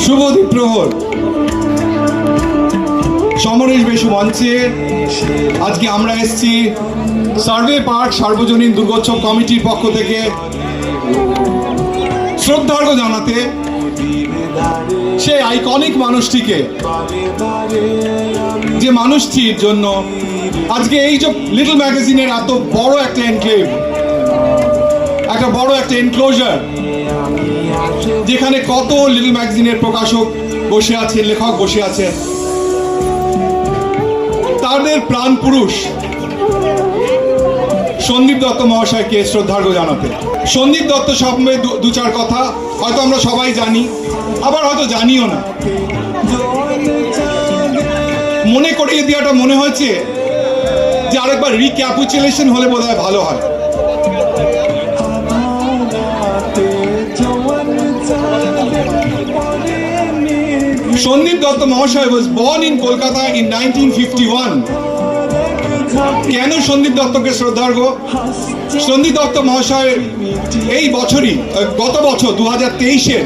শুভ দ্বীপ্রহর। সমরেশ বেশু মঞ্চে আজকে আমরা এসেছি সার্ভে পার্ক সার্বজনীন দুর্গোৎসব কমিটির পক্ষ থেকে শ্রদ্ধার্ঘ্য জানাতে সেই আইকনিক মানুষটিকে, যে মানুষটির জন্য আজকে এই যে লিটল ম্যাগাজিনের এত বড় একটা এনক্লেভ, একটা বড় একটা এনক্লোজার, যেখানে কত লিটল ম্যাগাজিনের প্রকাশক বসে আছেন, লেখক বসে আছেন, তাদের প্রাণ পুরুষ সন্দীপ দত্ত মহাশয়কে শ্রদ্ধার্ঘ্য জানাতে। সন্দীপ দত্ত সম্বন্ধে দু চার কথা হয়তো আমরা সবাই জানি, আবার হয়তো জানিও না। মনে করিয়ে দেওয়াটা মনে হয়েছে যে আরেকবার রিক্যাপুচুলেশন হলে বোধহয় ভালো হয়। সন্দীপ দত্ত মহাশয় was born in Kolkata in 1951. কেন সন্দীপ দত্তকে শ্রদ্ধার্ঘ্য? সন্দীপ দত্ত মহাশয় এই বছরই, গত বছর 2023-এর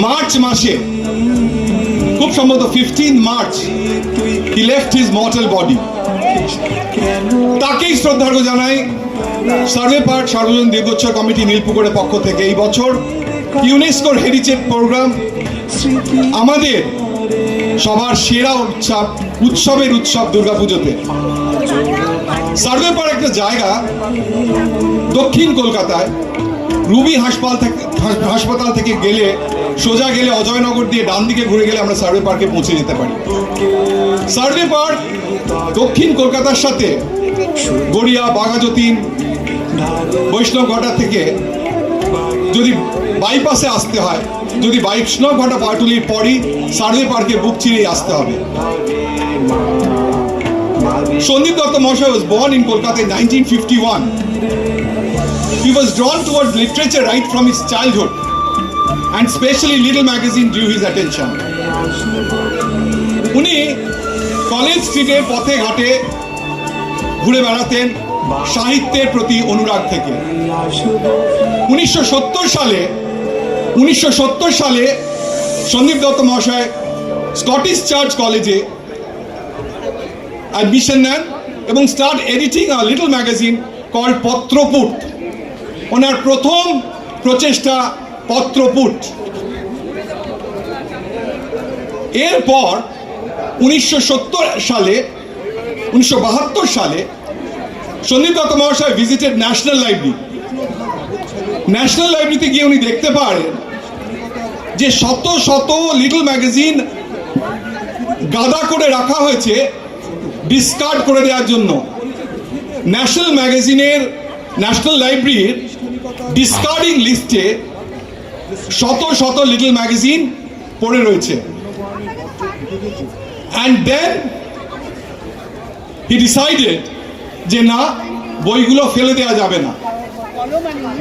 মার্চ মাসে, খুব সম্ভবত 15 March, he left his mortal body. তাকেই শ্রদ্ধার্ঘ্য জানাই সার্ভে পার্ক সার্বজনীন দুর্গোৎসব কমিটি নীলপুকুরের পক্ষ থেকে। এই বছর ইউনেস্কোর হেরিটেজ প্রোগ্রাম, আমাদের সবার সেরা উৎসবের উৎসব দুর্গাপুজোতে সার্ভে পার্ক একটা জায়গা দক্ষিণ কলকাতায় রুবি হাসপাতাল থেকে গেলে, সোজা গেলে অজয়নগর দিয়ে ডান দিকে ঘুরে গেলে আমরা সার্ভে পার্কে পৌঁছে যেতে পারি। সার্ভে পার্ক দক্ষিণ কলকাতার সাথে গড়িয়া, বাঘাযতীন, বৈষ্ণবঘাটা থেকে যদি বাইপাসে আসতে হয়, যদি বৈষ্ণবঘাটা পাটুলির পরই সার্ভে পার্কে বুক চিরেই আসতে হবে। সন্দীপ দত্ত মহাশয় was born in Kolkata in 1951. He was drawn towards literature right from his childhood, and especially Little Magazine drew his attention. উনি কলেজ স্ট্রিটের পথে ঘাটে ঘুরে বেড়াতেন সাহিত্যের প্রতি অনুরাগ থেকে। 1970 সালে সন্দীপ দত্ত মহাশয় স্কটিশ চার্চ কলেজে অ্যাডমিশন নেন এবং start editing a little magazine called Patraput. ওনার প্রথম প্রচেষ্টা পত্রপুট। এরপর 1972 সালে সন্দীপ দত্ত মহাশয় ভিজিটেড ন্যাশনাল লাইব্রেরি। ন্যাশনাল লাইব্রেরিতে গিয়ে উনি দেখতে পারেন যে শত শত লিটল ম্যাগাজিন গাদা করে রাখা হয়েছে ডিসকার্ড করে দেওয়ার জন্য। ন্যাশনাল লাইব্রেরির ডিসকার্ডিং লিস্টে শত শত লিটল ম্যাগাজিন পড়ে রয়েছে। অ্যান্ড দেন হি ডিসাইডেড যে না, বইগুলো ফেলে দেওয়া যাবে না,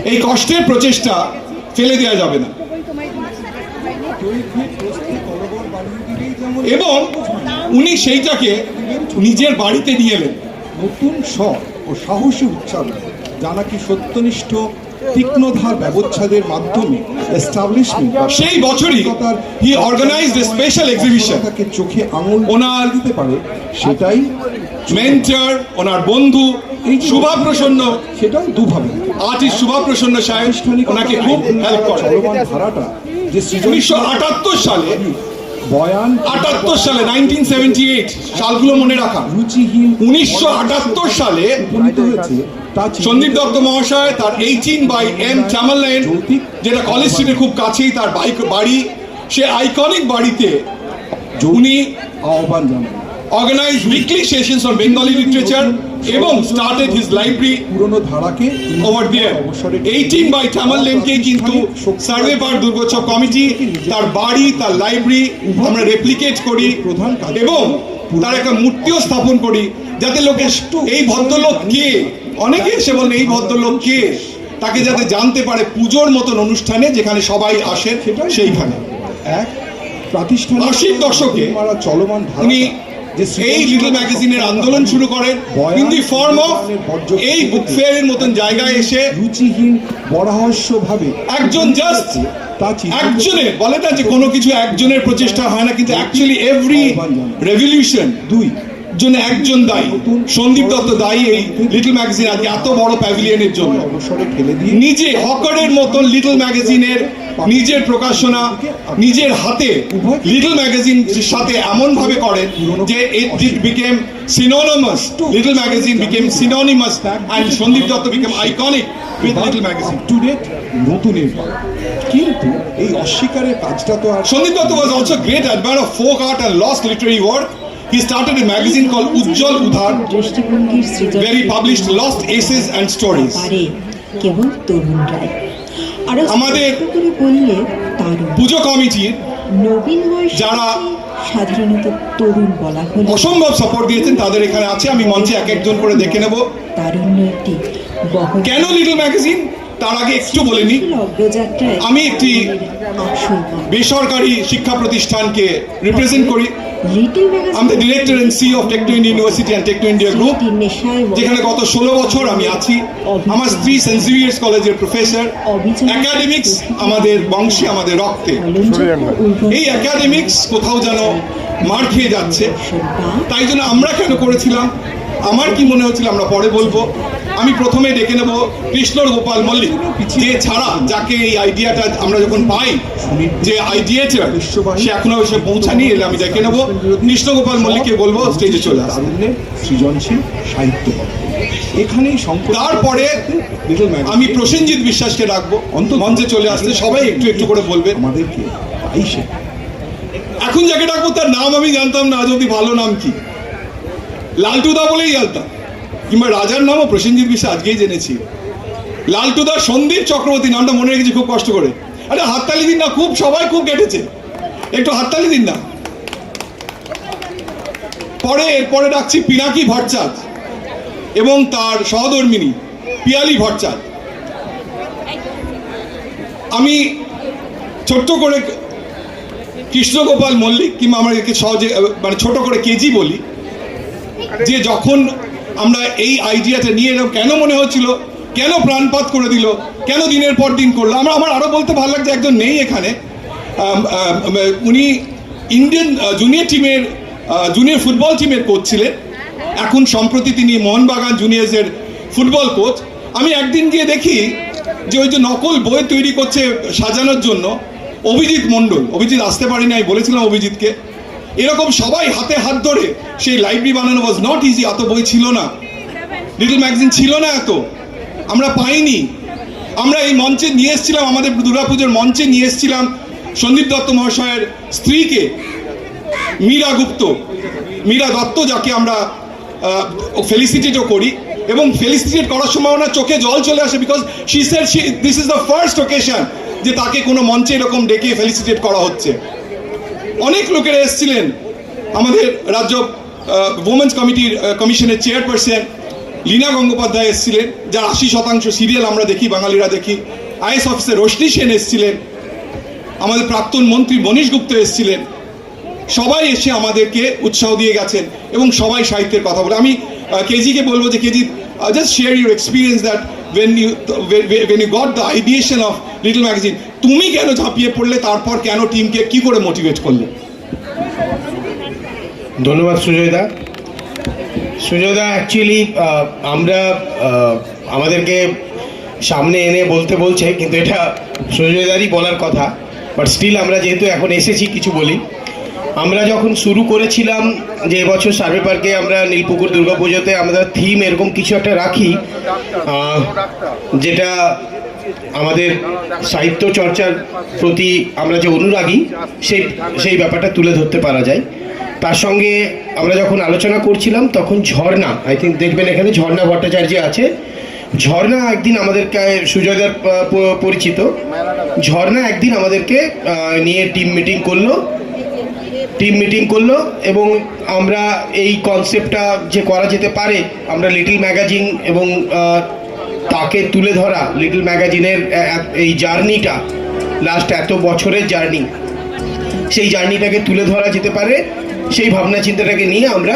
এই কষ্টের প্রচেষ্টা ফেলে দেওয়া যাবে না। এবং উনি সেইটাকে নিজের বাড়িতে নিয়ে এলেন। নতুন স্বর ও সাহসী উচ্চারণ, যা নাকি সত্যনিষ্ঠ তীক্ষ্ণধার ব্যবচ্ছেদের মাধ্যমে এস্টাবলিশমেন্ট, সেই বছরই হি অর্গানাইজড এ স্পেশাল এক্সিবিশন। তাকে চোখে আঙুল ওনার দিতে পারে, সেটাই মেন্টর, ওনার বন্ধু শুভা প্রসন্ন, সেটাও দুভাবে আর্টিস্ট শুভা প্রসন্ন সাহেব ওনাকে খুব হেল্প করে। চলমান ধারাটা যে 1978 সালে, বয়ান 1978 সালগুলো মনে রাখা। রুচিহীন 1978 সালে উপনীত হয়েছে তা সন্দীপ দত্ত মহাশয় তার 18/M চামাল লাইন, যেটা কলেজ স্ট্রিটের খুব কাছেই তার বাড়ি, সে আইকনিক বাড়িতে উনি আহ্বান জানান, organized weekly sessions on Bengali literature এবং started his library পুরনো ধারাকে over there. 18 by Tamal Lane-কে কিন্তু সার্ভে পার্ক দুর্গোৎসব কমিটি তার বাড়ি, তার লাইব্রেরি আমরা রেপ্লিকেট করি এবং তার একটা মূর্তিও স্থাপন করি, যাতে লোকে এই ভদ্রলোক কে, অনেকে এসে বলেন এই ভদ্রলোক কে, তাকে যাতে জানতে পারে পুজোর মতন অনুষ্ঠানে যেখানে সবাই আসেন সেইখানে। এক প্রাতিষ্ঠানিক 80 দশকে চলমান উনি এই লিটল ম্যাগাজিনের আন্দোলন শুরু করেন ইন দি ফর্ম অফ এই বুক ফেয়ারের মতন জায়গায় এসে রুচিহীন বরাহস্য ভাবে একজন জাস্ট তা চিন্তা একজনের বলে না যে কোনো কিছু একজনের প্রচেষ্টা হয় না, কিন্তু অ্যাকচুয়ালি এভরি রেভলিউশন দুই জন্য একজন দায়ী। সন্দীপ দত্ত দায়ী এই লিটল ম্যাগাজিন আজকে এত বড় প্যাভিলিয়নের জন্য। অবসরে ফেলে দিয়ে নিজে হকারের মতন লিটল ম্যাগাজিনের নিজের প্রকাশনা নিজের হাতে লিটল ম্যাগাজিন সাথে এমন ভাবে করেন যে it became synonymous, little magazine became synonymous and Sandip Dutta became iconic with little magazine. To date নতুনের পাওয়া, কিন্তু এই অস্বীকারের কাজটা তো আর Sandip Datta was also a great admirer of folk art and lost literary work. He started a magazine called Ujjwal Udhar, দৃষ্টিভঙ্গির সৃজন where he published lost aces and stories. পারে কেবল তরুণরাই। আরো আমাদের স্পষ্ট করে বললে তারুণ পুজো কমিটির নবীন বয়স যারা সাধারণত তরুণ বলা হলে অসম্ভব সাপোর্ট দিয়েছেন তাদের এখানে আছে। আমি মঞ্চে এক একজন করে দেখে নেব। তারুণ্য একটি বহন কেন লিটল ম্যাগাজিন তার আগে একটু বলে নিই। অগ্রযাত্রায় আমি একটি আসল বেসরকারি শিক্ষা প্রতিষ্ঠানকে রিপ্রেজেন্ট করি। লিটল আমি the director and CEO of Techno India university and Techno India group, যেখানে গত 16 বছর আমি আছি। আমার স্ত্রী সেন্ট জেভিয়ার্স কলেজের প্রফেসর। একাডেমিক্স আমাদের বংশে, আমাদের রক্তে। এই একাডেমিক্স কোথাও যেন মার খেয়ে যাচ্ছে। তাই জন্য আমরা কেন করেছিলাম, আমার কি মনে হচ্ছিল আমরা পরে বলবো। আমি প্রথমে ডেকে নেব কৃষ্ণর গোপাল মল্লিক, যে ছাড়া যাকে এই আইডিয়াটা আমরা যখন পাই যে আইডিয়াটা সে এখনো এসে পৌঁছানি, এলে আমি ডেকে নেব কৃষ্ণ গোপাল মল্লিককে বলবো স্টেজে চলে আসতে। তারুণ্যের সৃজনশীল সাহিত্য এখানেই তারপরে আমি প্রসেনজিৎ বিশ্বাসকে ডাকবো মঞ্চে চলে আসতে। সবাই একটু একটু করে বলবেন আমাদেরকে তাই সে এখন যাকে ডাকবো তার নাম আমি জানতাম না, যদি ভালো নাম কি লালটুদা বলেই জানতাম, কিংবা রাজার নামও প্রসেনজিৎ বিশ্বাস আজকেই জেনেছি। লালটুদা সন্দীপ চক্রবর্তী নামটা মনে রেখেছি খুব কষ্ট করে। আরে হাততালি দিন না, খুব সবাই খুব কেটেছে, একটু হাততালি দিন না। এরপরে ডাকছি পিনাকি ভট্টাচার্য এবং তার সহধর্মিনী পিয়ালি ভট্টাচার্য। আমি ছোট্ট করে কৃষ্ণগোপাল মল্লিক, কিংবা আমরা একে সহজে মানে ছোট করে কেজি বলি, যে যখন আমরা এই আইডিয়াটা নিয়ে এলাম কেন মনে হচ্ছিল, কেন প্রাণপাত করে দিল, কেন দিনের পর দিন করলো। আমার আরো বলতে ভালো লাগছে, একজন নেই এখানে, উনি ইন্ডিয়ান জুনিয়র টিমের জুনিয়র ফুটবল টিমের কোচ ছিলেন। এখন সম্প্রতি তিনি মোহনবাগান জুনিয়র্সের ফুটবল কোচ। আমি একদিন গিয়ে দেখি যে ওই যে নকল বই তৈরি করছে সাজানোর জন্য অভিজিৎ মণ্ডল, অভিজিৎ আসতে পারিনি, আমি বলেছিলাম অভিজিৎকে, এরকম সবাই হাতে হাত ধরে সেই লাইব্রেরি বানানো ওয়াজ নট ইজি। এত বই ছিল না, লিটল ম্যাগাজিন ছিল না, এত আমরা পাইনি। আমরা এই মঞ্চে নিয়ে এসেছিলাম, আমাদের দুর্গাপুজোর মঞ্চে নিয়ে এসেছিলাম সন্দীপ দত্ত মহাশয়ের স্ত্রীকে, মীরা দত্ত, যাকে আমরা ফেলিসিটেটও করি, এবং ফেলিসিটেট করার সময় ওনার চোখে জল চলে আসে, because she said this is the first occasion যে তাকে কোনো মঞ্চে এরকম ডেকে ফেলিসিটেট করা হচ্ছে। অনেক লোকেরা এসেছিলেন, আমাদের রাজ্য উমেন্স কমিশনের চেয়ারপারসন লীনা গঙ্গোপাধ্যায় এসেছিলেন, যার 80% সিরিয়াল আমরা দেখি, বাঙালিরা দেখি। আইএস অফিসার রোশনি সেন এসেছিলেন, আমাদের প্রাক্তন মন্ত্রী মনীশ গুপ্ত এসেছিলেন। সবাই এসে আমাদেরকে উৎসাহ দিয়ে গেছেন এবং সবাই সাহিত্যের কথা বলে। আমি কেজিকে বলবো যে KG, just share your experience that when you got the ideation of little magazine, তুমি কেন ঝাঁপিয়ে পড়লে, তারপর কেন টিমকে কি করে মোটিভেট করলে? ধন্যবাদ সুজয়দা। সুজয়দা অ্যাকচুয়ালি আমরা আমাদেরকে সামনে এনে বলতে বলছে, কিন্তু এটা সুজয়দারই বলার কথা, বাট স্টিল আমরা যেহেতু এখন এসেছি কিছু বলি। আমরা যখন শুরু করেছিলাম যে এবছর সার্ভে পার্কে আমরা নীলপুকুর দুর্গাপুজোতে আমরা থিম এরকম কিছু একটা রাখি, যেটা আমাদের সাহিত্য চর্চার প্রতি আমরা যে অনুরাগী সেই ব্যাপারটা তুলে ধরতে পারা যায়। তার সঙ্গে আমরা যখন আলোচনা করছিলাম তখন ঝর্ণা, আই থিঙ্ক দেখবেন এখানে ঝর্ণা ভট্টাচার্য আছে। ঝর্ণা একদিন আমাদেরকে, সুজয়দার পরিচিত ঝর্ণা, একদিন আমাদেরকে নিয়ে টিম মিটিং করলো এবং আমরা এই কনসেপ্টটা যে করা যেতে পারে, আমরা লিটল ম্যাগাজিন এবং তাকে তুলে ধরা, লিটল ম্যাগাজিনের এই জার্নিটা, লাস্ট এত বছরের জার্নি, সেই জার্নিটাকে তুলে ধরা যেতে পারে, সেই ভাবনা চিন্তাটাকে নিয়ে আমরা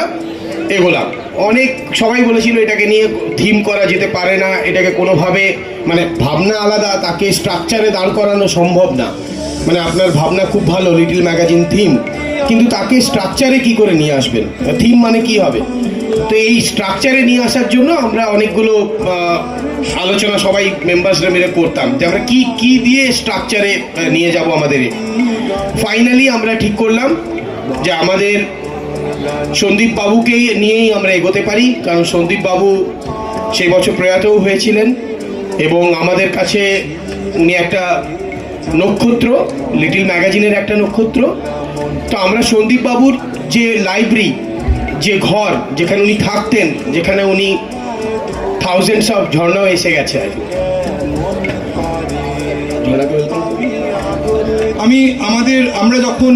এগোলাম। অনেক সবাই বলেছিল এটাকে নিয়ে থিম করা যেতে পারে না, এটাকে কোনোভাবে মানে ভাবনা আলাদা, তাকে স্ট্রাকচারে দাঁড় করানো সম্ভব না। মানে আপনার ভাবনা খুব ভালো, লিটল ম্যাগাজিন থিম, কিন্তু তাকে স্ট্রাকচারে কি করে নিয়ে আসবেন? থিম মানে কি হবে? তো এই স্ট্রাকচারে নিয়ে আসার জন্য আমরা অনেকগুলো আলোচনা সবাই মেম্বার্সরা মিলে করতাম যে আমরা কি কি দিয়ে স্ট্রাকচারে নিয়ে যাব আমাদের। ফাইনালি আমরা ঠিক করলাম যে আমাদের সন্দীপ বাবুকেই নিয়েই আমরা এগোতে পারি, কারণ সন্দীপ বাবু সেই বছর প্রয়াতও হয়েছিলেন এবং আমাদের কাছে উনি একটা নক্ষত্র, লিটল ম্যাগাজিনের একটা নক্ষত্র। তো আমরা সন্দীপ বাবুর যে লাইব্রেরি, যে ঘর যেখানে উনি থাকতেন, যেখানে উনি থাউজেন্ডস অফ ঝর্ণাও এসে গেছে আর কি। আমরা যখন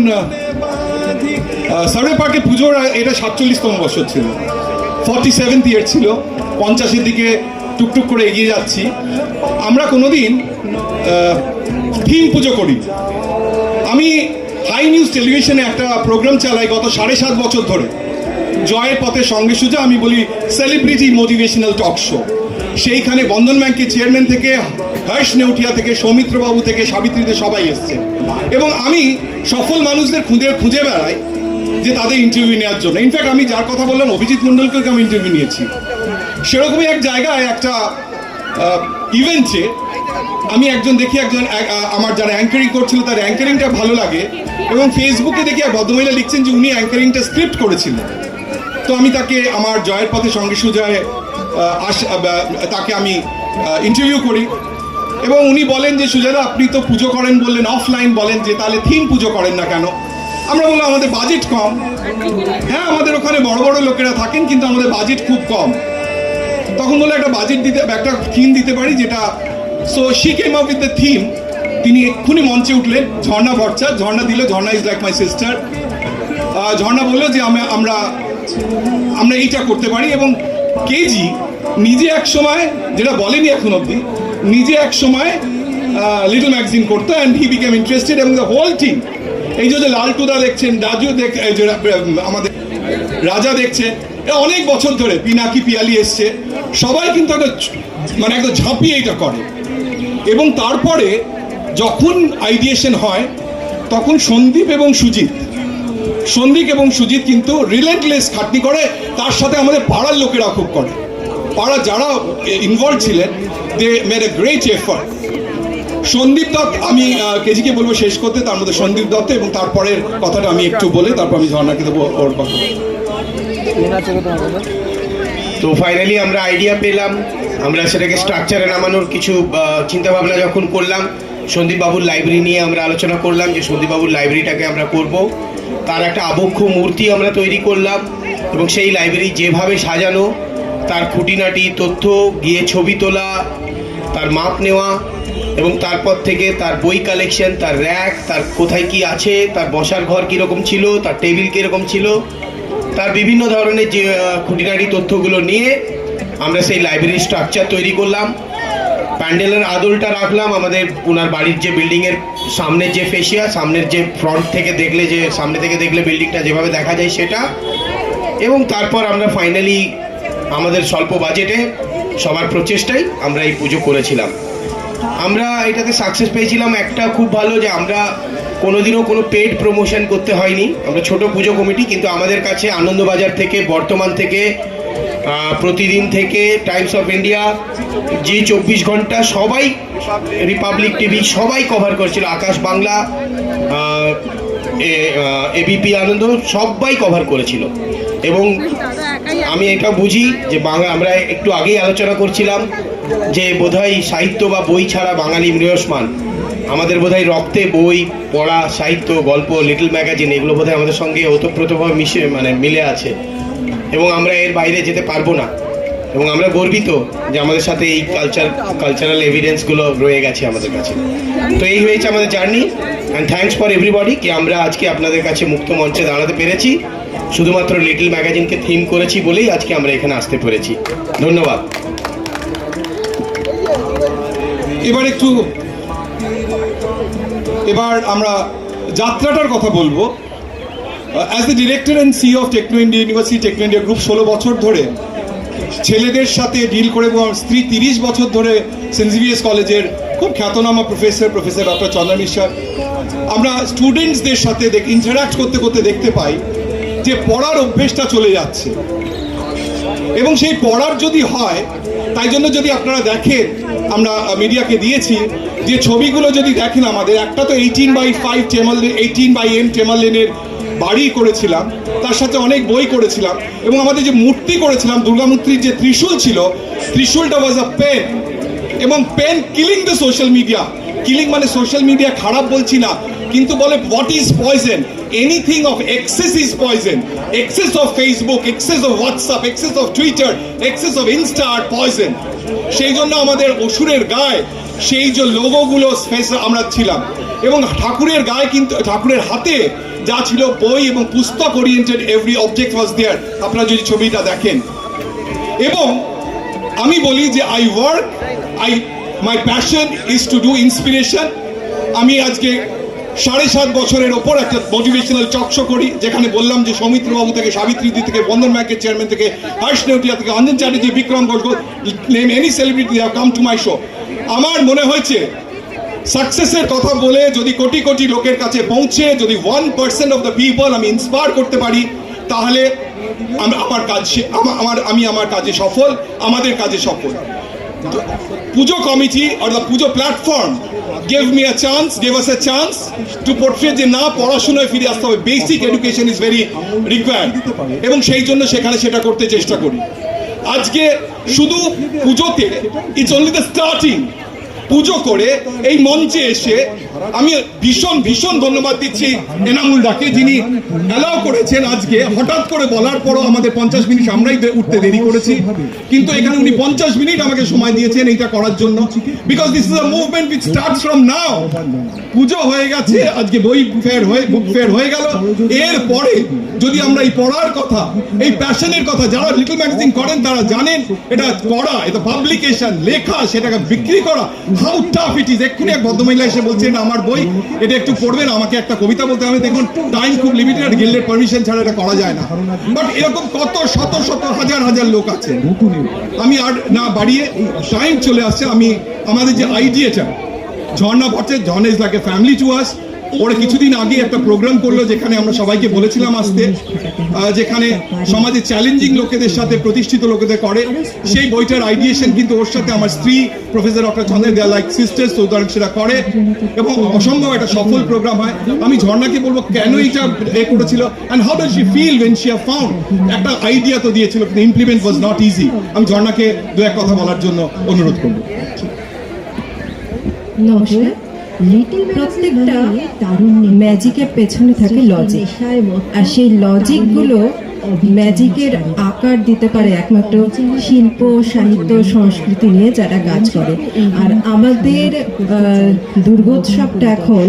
সার্ভে পার্কে পুজোর এটা 47তম বছর ছিল, 47th ইয়ার ছিল, 50-এর দিকে টুকটুক করে এগিয়ে যাচ্ছি। আমরা কোনোদিন থিম পুজো করি। আমি হাই নিউজ টেলিভিশনে একটা প্রোগ্রাম চালাই গত 7.5 বছর ধরে, জয়ের পথে সঙ্গে সুজা, আমি বলি সেলিব্রিটি মোটিভেশনাল টক শো। সেইখানে বন্ধন ব্যাংকের চেয়ারম্যান থেকে, হর্ষ নেউটিয়া থেকে, সৌমিত্রবাবু থেকে, সাবিত্রীতে সবাই এসছে এবং আমি সফল মানুষদের খুঁজে বেড়াই যে তাদের ইন্টারভিউ নেওয়ার জন্য। ইনফ্যাক্ট আমি যার কথা বললাম অভিজিৎ মণ্ডলকে আমি ইন্টারভিউ নিয়েছি। সেরকমই এক জায়গায় একটা ইভেন্টে আমি একজন আমার যারা অ্যাঙ্কারিং করছিল তার অ্যাঙ্কারিংটা ভালো লাগে এবং ফেসবুকে দেখি এক ভদ্রমহিলা লিখছেন যে উনি অ্যাঙ্কারিংটা স্ক্রিপ্ট করেছিলেন। তো আমি তাকে আমার জয়ের পথে সঙ্গে সুজয় তাকে আমি ইন্টারভিউ করি এবং উনি বলেন যে সুজাদা আপনি তো পুজো করেন বললেন, অফলাইন বলেন যে তাহলে থিম পুজো করেন না কেন? আমরা বললাম আমাদের বাজেট কম। হ্যাঁ, আমাদের ওখানে বড় বড় লোকেরা থাকেন কিন্তু আমাদের বাজেট খুব কম। তখন বলে একটা থিম দিতে পারি যেটা, so she came up with the theme. তিনি এক্ষুনি মঞ্চে উঠলেন, ঝর্ণা ভট্টাচার্য। ঝর্ণা দিল, ঝর্ণা ইজ লাইক মাই সিস্টার। ঝর্ণা বললো যে আমরা এইটা করতে পারি এবং কেজি নিজে এক সময়, যেটা বলেনি এখন অবধি, নিজে এক সময় লিটল ম্যাগাজিন করতো অ্যান্ড হি বিকেম ইন্টারেস্টেড এবং দ্য হোল টিম। এই যে লালটুদা দেখছেন, আমাদের রাজা দেখছেন, অনেক বছর ধরে পিনাকি পিয়ালি এসছে, সবাই কিন্তু একদম ঝাঁপিয়ে এটা করে। এবং তারপরে যখন আইডিয়েশন হয় তখন সন্দীপ এবং সুজিত কিন্তু রিলেন্টলেস খাটনি করে, তার সাথে আমাদের পাড়ার লোকেরা খুব করে। পাড়া যারা ইনভলভ ছিলেন, they made a great effort. Sandip Dutta, আমি কেজিকে বলবো শেষ করতে, তার মধ্যে সন্দীপ দত্ত এবং তারপরের কথাটা আমি একটু বলে তারপর আমি ঝর্ণাকে দেবো ওর কথা। তো ফাইনালি আমরা আইডিয়া পেলাম, আমরা সেটাকে স্ট্রাকচারে নামানোর কিছু চিন্তা ভাবনা যখন করলাম, সন্দীপ বাবুর লাইব্রেরি নিয়ে আমরা আলোচনা করলাম যে সন্দীপ বাবুর লাইব্রেরিটাকে আমরা করব। তার একটা আবক্ষ মূর্তি আমরা তৈরি করলাম এবং সেই লাইব্রেরি যেভাবে সাজানো, তার খুঁটিনাটি তথ্য, গিয়ে ছবি তোলা, তার মাপ নেওয়া এবং তারপর থেকে তার বই কালেকশন, তার র্যাক, তার কোথায় কি আছে, তার বসার ঘর কীরকম ছিল, তার টেবিল কীরকম ছিল, তার বিভিন্ন ধরনের যে খুঁটিনাটি তথ্যগুলো নিয়ে আমরা সেই লাইব্রেরি স্ট্রাকচার তৈরি করলাম। প্যান্ডেলের আদলটা রাখলাম আমাদের ওনার বাড়ির যে বিল্ডিংয়ের সামনের যে ফেসিয়া, সামনের যে ফ্রন্ট থেকে দেখলে, যে সামনে থেকে দেখলে বিল্ডিংটা যেভাবে দেখা যায় সেটা। এবং তারপর আমরা ফাইনালি আমাদের স্বল্প বাজেটে সবার প্রচেষ্টায় আমরা এই পুজো করেছিলাম। আমরা এটাতে সাকসেস পেয়েছিলাম একটা খুব ভালো, যে আমরা কোনোদিনও কোনো পেড প্রমোশন করতে হয়নি। আমরা ছোট পুজো কমিটি, কিন্তু আমাদের কাছে আনন্দবাজার থেকে, বর্তমান থেকে, প্রতিদিন থেকে, টাইমস অফ ইন্ডিয়া, জি 24 ঘন্টা, সবাই, রিপাবলিক টিভি সবাই কভার করেছিল, আকাশ বাংলা, এবিপি আনন্দ সবাই কভার করেছিল। এবং আমি এটা বুঝি যে আমরা একটু আগেই আলোচনা করছিলাম যে বোধহয় সাহিত্য বা বই ছাড়া বাঙালি মৃয়সমান। আমাদের বোধহয় রক্তে বই পড়া, সাহিত্য, গল্প, লিটল ম্যাগাজিন, এগুলো বোধহয় আমাদের সঙ্গে ওতপ্রোতভাবে মিলে আছে এবং আমরা এর বাইরে যেতে পারবো না। এবং আমরা গর্বিত যে আমাদের সাথে এই কালচারাল এভিডেন্সগুলো রয়ে গেছে আমাদের কাছে। তো এই হয়েছে আমাদের journey, and thanks for everybody কি আমরা আজকে আপনাদের কাছে মুক্ত মঞ্চে দাঁড়াতে পেরেছি। শুধুমাত্র লিটল ম্যাগাজিনকে থিম করেছি বলেই আজকে আমরা এখানে আসতে পেরেছি। ধন্যবাদ। এবার আমরা যাত্রাটার কথা বলবো। As the director and CEO of Techno India university Techno India group 16 বছর ধরে ছেলেদের সাথে ডিল করে, এবং আমার স্ত্রী 30 বছর ধরে সেন্ট জেভিয়ার্স কলেজের খুব খ্যাতনামা প্রফেসর ডক্টর চন্দ্র মিশ্র। আমরা স্টুডেন্টসদের সাথে ইন্টারাক্ট করতে করতে দেখতে পাই যে পড়ার অভ্যেসটা চলে যাচ্ছে, এবং সেই পড়ার যদি হয়, তাই জন্য যদি আপনারা দেখেন, আমরা মিডিয়াকে দিয়েছি যে ছবিগুলো যদি দেখেন, আমাদের একটা তো 18/5 18/M টেমারলেনের বাড়ি করেছিলাম, তার সাথে অনেক বই করেছিলাম, এবং আমাদের যে মূর্তি করেছিলাম, দুর্গামূর্তির যে ত্রিশূল ছিল, ত্রিশূলটা ওয়াজ আ পেন, এবং pen killing the social media. Killing মানে সোশ্যাল মিডিয়া খারাপ বলছি না, কিন্তু বলে what is poison, anything of excess is poison, excess of Facebook, excess of WhatsApp, excess of Twitter, excess of Insta আর poison. সেই জন্য আমাদের অসুরের গায়ে সেই যে লোগোগুলো আমরা ছিলাম, এবং ঠাকুরের গায়ে কিন্তু ঠাকুরের হাতে যা ছিল বই এবং পুস্তক ওরিয়েন্টেড এভরি অবজেক্ট ওয়াজ দেয়ার, আপনারা যদি ছবিটা দেখেন। এবং আমি বলি যে my passion is to do inspiration. আমি আজকে 7.5 বছরের ওপর একটা মোটিভেশনাল চর্চা করি, যেখানে বললাম যে সৌমিত্রবাবু থেকে, সাবিত্রীদি থেকে, বন্ধন ব্যাংকের চেয়ারম্যান থেকে, হর্ষ নেউটিয়া থেকে, Anjan Chatterjee, Bikram Ghosh, name any celebrity have come to my show. আমার মনে হয়েছে সাকসেসের কথা বলে যদি কোটি কোটি লোকের কাছে পৌঁছে যদি 1% অফ দ্য পিপল আমি ইন্সপায়ার করতে পারি, তাহলে আমি আমার কাজে সফল, আমাদের কাজে সফল। পুজো committee or the Puja platform gave us a chance to portray যে না, পড়াশোনায় ফিরে আসতে হবে, basic education is very required, এবং সেই জন্য সেখানে সেটা করতে চেষ্টা করি। আজকে শুধু পুজোতে ইটস অনলি দ্য স্টার্টিং। পুজো করে এই মঞ্চে এসে আমি ভীষণ ভীষণ ধন্যবাদ দিচ্ছি এনামুল দাকে, যিনি অ্যালাউ করেছেন আজকে হঠাৎ করে বলার পরও আমাদের 50 মিনিট আমরাই উঠতে দেরি করেছি, কিন্তু এখানে উনি 50 মিনিট আমাকে সময় দিয়েছেন এইটা করার জন্য, because this is a movement which starts from now. পুজো হয়ে গেছে, আজকে বুক ফেয়ার হয়ে গেল, এরপরে যদি আমরা এই পড়ার কথা, এই প্যাশনের কথা, যারা লিটল ম্যাগাজিন করেন তারা জানেন এটা পড়া, এটা পাবলিকেশন, লেখা, সেটাকে বিক্রি করা, হাউ টাফ ইট ইজ। এক্ষুনি এক ভদ্রমহিলা এসে বলছেন আমার বই, এটা একটু পড়বেন, আমাকে একটা কবিতা বলতে হবে, দেখুন টাইম খুব লিমিটেড, গিল্ডের পারমিশন ছাড়া এটা করা যায় না। বাট এরকম কত শত শত হাজার হাজার লোক আছে। আমি আর না বাড়িয়ে, টাইম চলে আসছে, আমি আমাদের যে আইডিয়াটা, Jharna Bhattacharya, Jharna is like a family to us. ওরা কিছুদিন আগে একটা প্রোগ্রাম করলো যেখানে আমরা সবাইকে বলেছিলাম আসতে, যেখানে সমাজে চ্যালেঞ্জিং লোকেদের সাথে প্রতিষ্ঠিত লোকেদের করে, সেই বইটার আইডিয়েশন কিন্তু ওর সাথে আমার স্ত্রী প্রফেসর ডক্টর চন্দ্র, দে আর লাইক সিস্টার্স, তো সেটা করে, এবং অসম্ভব একটা সফল প্রোগ্রাম হয়। আমি ঝর্ণাকে বলবো কেন এটা করেছিল, and how does she feel when she have found, একটা আইডিয়া তো দিয়েছিল কিন্তু ইমপ্লিমেন্ট ওয়াজ নট ইজি। আমি ঝর্ণাকে দু এক কথা বলার জন্য অনুরোধ করবো। নমস্কার। প্রত্যেকটা ম্যাজিকের পেছনে থাকে লজিক, আর সেই লজিকগুলো ম্যাজিকের আকার দিতে পারে একমাত্র শিল্প, সাহিত্য, সংস্কৃতি নিয়ে যারা কাজ করে। আর আমাদের দুর্গোৎসবটা এখন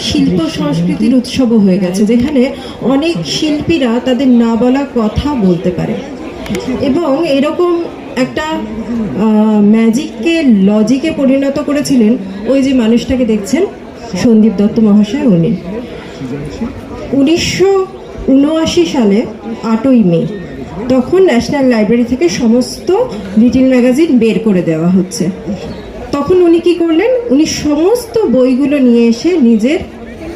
শিল্প সংস্কৃতির উৎসবও হয়ে গেছে, যেখানে অনেক শিল্পীরা তাদের না বলা কথা বলতে পারে, এবং এরকম একটা ম্যাজিককে লজিকে পরিণত করেছিলেন ওই যে মানুষটাকে দেখছেন, সন্দীপ দত্ত মহাশয়। উনি 1979 সালে 8ই মে, তখন ন্যাশনাল লাইব্রেরি থেকে সমস্ত লিটল ম্যাগাজিন বের করে দেওয়া হচ্ছে। তখন উনি কি করলেন, উনি সমস্ত বইগুলো নিয়ে এসে নিজের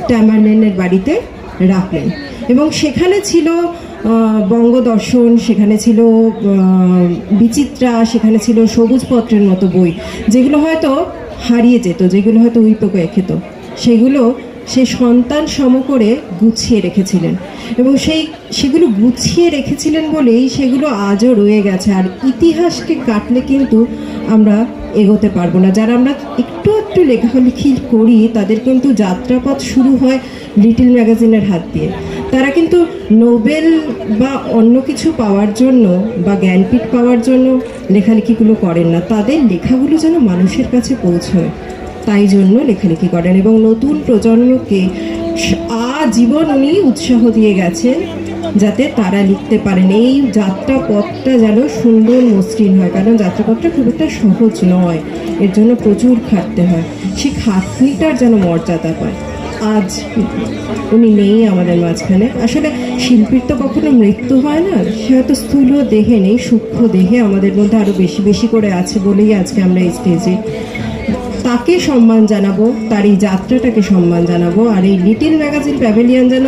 ট্যামারলেনের বাড়িতে রাখলেন, এবং সেখানে ছিল বঙ্গদর্শন, সেখানে ছিল বিচিত্রা, সেখানে ছিল সবুজপত্রের মতো বই, যেগুলো হয়তো হারিয়ে যেত, যেগুলো হয়তো উইপোকে খেত, সেগুলো সে সন্তান সম করে গুছিয়ে রেখেছিলেন, এবং সেগুলো গুছিয়ে রেখেছিলেন বলেই সেগুলো আজও রয়ে গেছে। আর ইতিহাসকে কাটলে কিন্তু আমরা এগোতে পারবো না। যারা আমরা একটু একটু লেখালেখি করি, তাদের কিন্তু যাত্রাপথ শুরু হয় লিটল ম্যাগাজিনের হাত দিয়ে। তারা কিন্তু নোবেল বা অন্য কিছু পাওয়ার জন্য বা জ্ঞানপীঠ পাওয়ার জন্য লেখালেখিগুলো করেন না, তাদের লেখাগুলো যেন মানুষের কাছে পৌঁছয়, তাই জন্য লেখালেখি করেন। এবং নতুন প্রজন্মকে আজীবন উনি উৎসাহ দিয়ে গেছেন যাতে তারা লিখতে পারেন। এই যাত্রাপথটা যেন সুন্দর মসৃণ হয়, কারণ যাত্রাপথটা খুব একটা সহজ নয়, এর জন্য প্রচুর খাটতে হয়, সেই খাটনিটার যেন মর্যাদা পায়। আজ উনি নেই আমাদের মাঝখানে। আসলে শিল্পীর তো কখনো মৃত্যু হয় না, সে হয়তো স্থূল দেহে নেই, সূক্ষ্ম দেহে আমাদের মধ্যে আরও বেশি বেশি করে আছে বলেই আজকে আমরা এই স্টেজে। তাকে সম্মান জানাবো, তার এই যাত্রাটাকে সম্মান জানাবো, আর এই লিটিল ম্যাগাজিন প্যাভিলিয়ন যেন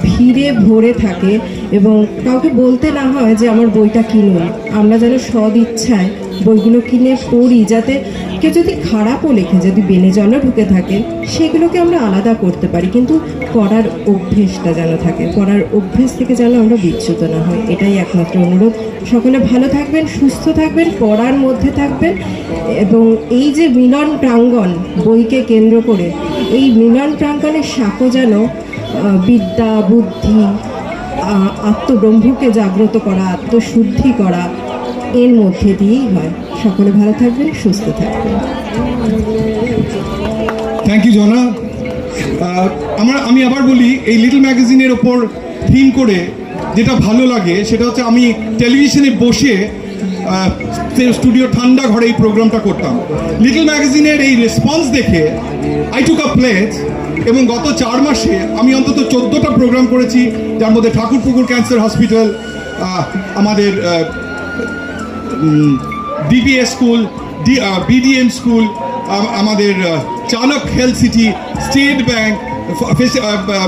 ভিড়ে ভরে থাকে এবং কাউকে বলতে না হয় যে আমার বইটা কিনুন। আমরা যেন সদ ইচ্ছায় বইগুলো কিনে পড়ি, যাতে কেউ যদি খারাপও লেখে, যদি বেনে জলও ঢুকে থাকে, সেগুলোকে আমরা আলাদা করতে পারি, কিন্তু পড়ার অভ্যেসটা যেন থাকে, পড়ার অভ্যেস থেকে যেন আমরা বিচ্যুত না হয়, এটাই একমাত্র অনুরোধ। সকলে ভালো থাকবেন, সুস্থ থাকবেন, পড়ার মধ্যে থাকবেন, এবং এই যে মিলন প্রাঙ্গণ বইকে কেন্দ্র করে, এই মিলন প্রাঙ্গণের সাঁকো যেন বিদ্যা, বুদ্ধি, আত্মব্রহ্মকে জাগ্রত করা, আত্মশুদ্ধি করা, এর মধ্যে দিয়েই হয়। সকলে ভালো থাকবেন, সুস্থ থাকবেন। থ্যাংক ইউ জনা। আমি আবার বলি, এই লিটল ম্যাগাজিনের ওপর থিম করে যেটা ভালো লাগে সেটা হচ্ছে আমি টেলিভিশনে বসে স্টুডিও ঠান্ডা ঘরে এই প্রোগ্রামটা করতাম। লিটল ম্যাগাজিনের এই রেসপন্স দেখে আই টুক আ প্লেজ, এবং গত 4 মাসে আমি অন্তত 14টা প্রোগ্রাম করেছি, যার মধ্যে ঠাকুরপুকুর ক্যান্সার হসপিটাল, আমাদের ডিপিএস স্কুল, বিডিএম স্কুল, আমাদের চালক health city, state bank,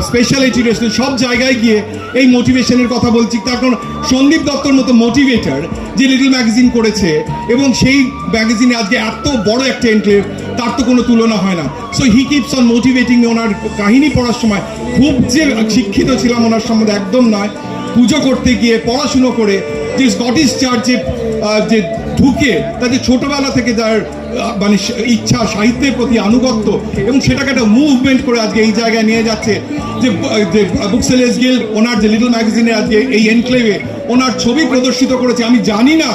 special education, সব জায়গায় গিয়ে এই মোটিভেশনের কথা বলছি। তার কারণ সন্দীপ দত্তর মতো মোটিভেটর যে লিটল ম্যাগাজিন করেছে, এবং সেই ম্যাগাজিনে আজকে এত বড় একটা এনক্লেভ, তার তো কোনো তুলনা হয় না। So he keeps on motivating. ওনার কাহিনী পড়ার সময় খুব যে শিক্ষিত ছিলাম ওনার সম্বন্ধে একদম নয়, পুজো করতে গিয়ে পড়াশুনো করে যে স্কটিশ চার্চে যে ঢুকে তাদের ছোটবেলা থেকে যার মানে ইচ্ছা, সাহিত্যের প্রতি আনুগত্য, এবং সেটাকে একটা মুভমেন্ট করে আজকে এই জায়গায় নিয়ে যাচ্ছে। যে বুক সেলার্স গিল্ড ওনার যে লিটল ম্যাগাজিনে আজকে এই এনক্লেভে ওনার ছবি প্রদর্শিত করেছে। আমি জানি না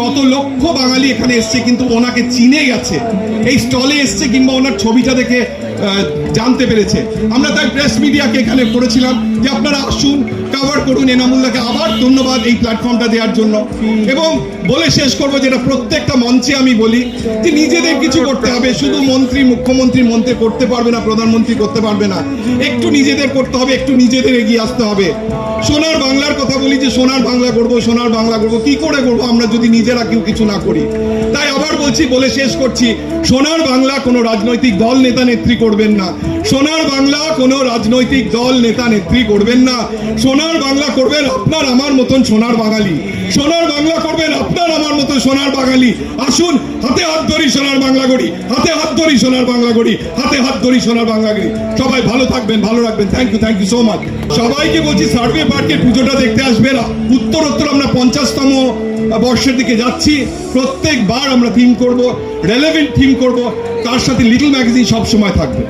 কত লক্ষ বাঙালি এখানে এসছে, কিন্তু ওনাকে চিনে গেছে, এই স্টলে এসছে কিংবা ওনার ছবিটা দেখে জানতে পেরেছে। আমরা তাই প্রেস মিডিয়াকে এখানে করেছিলাম যে আপনারা আসুন, কভার করুন। এনামুল্লাহকে আবার ধন্যবাদ এই প্ল্যাটফর্মটা দেওয়ার জন্য। এবং বলে শেষ করবো, যেটা প্রত্যেকটা মঞ্চে আমি বলি, যে নিজেদের কিছু করতে হবে। শুধু মন্ত্রী, মুখ্যমন্ত্রী মন্ত্রী করতে পারবে না, প্রধানমন্ত্রী করতে পারবে না, একটু নিজেদের করতে হবে, একটু নিজেদের এগিয়ে আসতে হবে। সোনার বাংলার কথা বলি, যে সোনার বাংলা করবো, সোনার বাংলা করবো, কি করে করবো আমরা যদি নিজেরা কেউ কিছু না করি? তাই আবার বলছি, বলে শেষ করছি, সোনার বাংলা কোনো রাজনৈতিক দল নেতা নেত্রী করবেন না। সোনার বাংলা কোনো রাজনৈতিক দল নেতা নেত্রী করবেন না। সোনার বাংলা করবেন আপনার আমার মতন সোনার বাঙালি। সোনার বাংলা করবেন আপনার আমার মতন সোনার বাঙালি। আসুন, হাতে হাত ধরি সোনার বাংলা গড়ি, হাতে হাত ধরি সোনার বাংলা গড়ি, হাতে হাত ধরি সোনার বাংলা গড়ি। সবাই ভালো থাকবেন, ভালো রাখবেন। Thank you so much. সবাইকে বলছি, সার্ভে পার্কের পুজোটা দেখতে আসবেন। উত্তরোত্তর আমরা 50তম বর্ষের দিকে যাচ্ছি। প্রত্যেকবার আমরা থিম করব, রেলেভেন্ট থিম করব, তার সাথে লিটল ম্যাগাজিন সবসময় থাকবে।